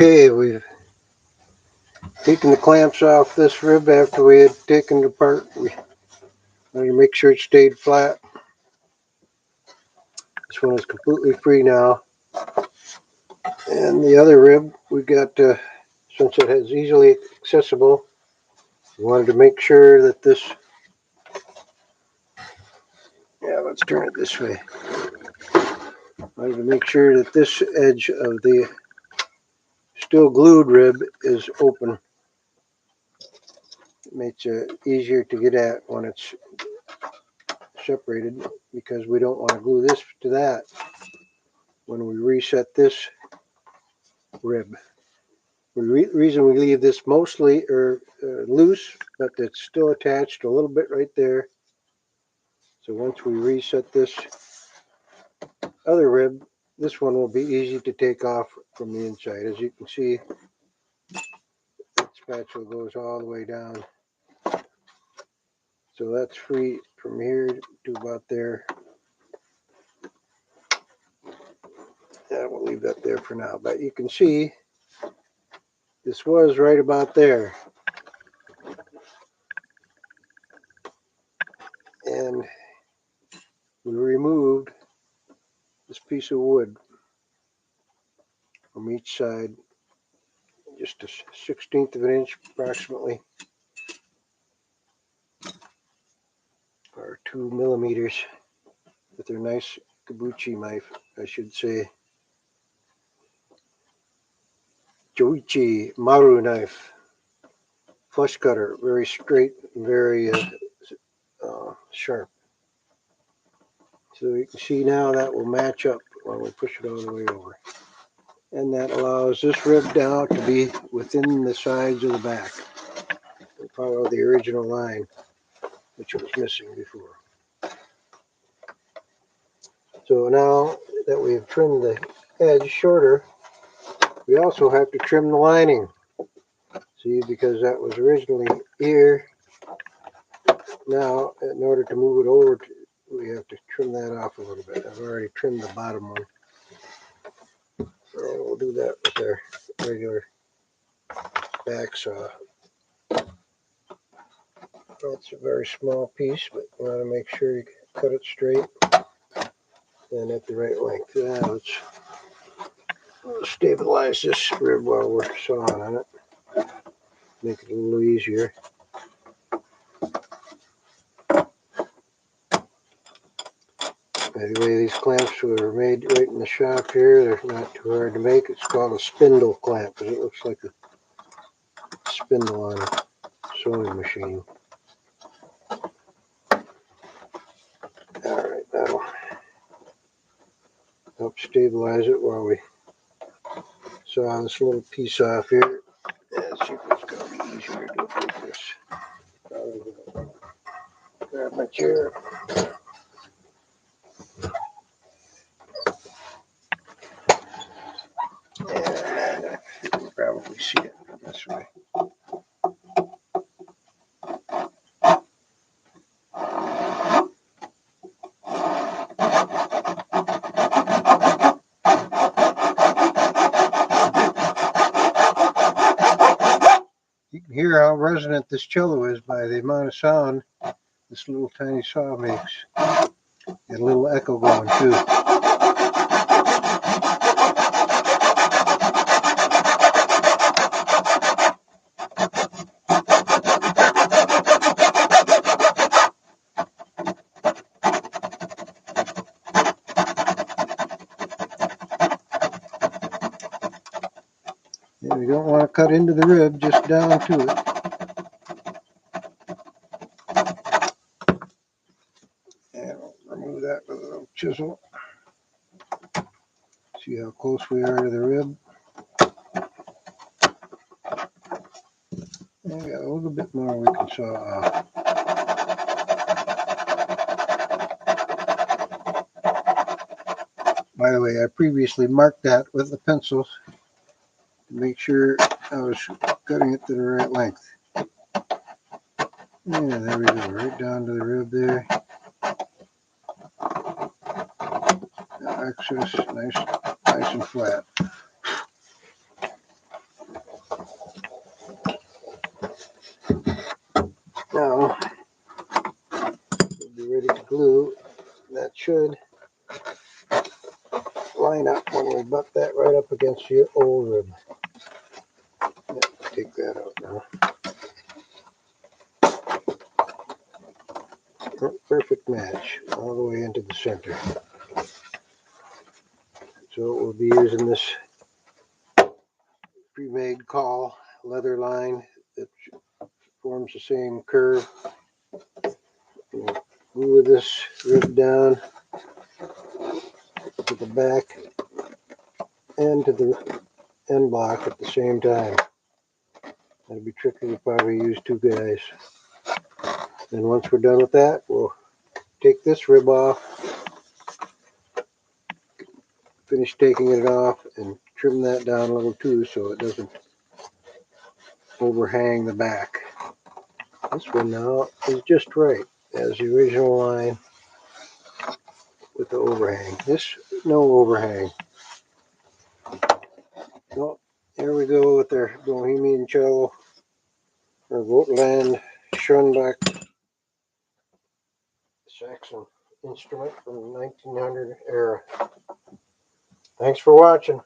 Okay, we've taken the clamps off this rib after we had taken it apart. We wanted to make sure it stayed flat. This one is completely free now. And the other rib, we got, since it is easily accessible, we wanted to make sure that this, let's turn it this way. Wanted to make sure that this edge of the still glued rib is open. It makes it easier to get at when it's separated, because we don't want to glue this to that when we reset this rib. The reason we leave this mostly loose, but it's still attached a little bit right there. So once we reset this other rib, this one will be easy to take off from the inside. As you can see, the spatula goes all the way down. So that's free from here to about there. Yeah, we'll leave that there for now. But you can see this was right about there. And we removed this piece of wood from each side, just a 1/16 of an inch approximately, or 2 millimeters, with their nice kabuchi knife, I should say. Joichi Maru knife, flush cutter, very straight, very sharp. So you can see now that will match up when we push it all the way over. And that allows this rib now to be within the sides of the back and follow the original line, which was missing before. So now that we've trimmed the edge shorter, we also have to trim the lining. See, because that was originally here. Now, in order to move it over, we have to trim that off a little bit. I've already trimmed the bottom one. And we'll do that with our regular back saw. It's a very small piece, but you want to make sure you cut it straight and at the right length. Now let's stabilize this rib while we're sawing on it. Make it a little easier. By the way, these clamps were made right in the shop here. They're not too hard to make. It's called a spindle clamp because it looks like a spindle on a sewing machine. Alright, that'll help stabilize it while we saw this little piece off here. Let's see if it's going to be easier to do it like this. Grab my chair. And you can probably see it this way. You can hear how resonant this cello is by the amount of sound this little tiny saw makes. And a little echo going too. And we don't want to cut into the rib, just down to it. And we'll remove that with a little chisel. See how close we are to the rib. And we got a little bit more we can saw off. By the way, I previously marked that with the pencils to make sure I was cutting it to the right length. Yeah, there we go, right down to the rib there. Excess, nice and flat. Now we'll be ready to glue. That should line up when we butt that right up against the old rib. Yeah, take that out now. Perfect match all the way into the center. So we'll be using this pre-made caul leather line that forms the same curve. We'll glue this rib down to the back and to the end block at the same time. That'll be tricky. We'll probably use two guys. And once we're done with that, we'll take this rib off, finish taking it off, and trim that down a little too so it doesn't overhang the back. This one now is just right as the original line with the overhang. This, no overhang. Well, here we go with our Bohemian cello, or Vogtland Schoenbach Saxon instrument from the 1900 era. Thanks for watching.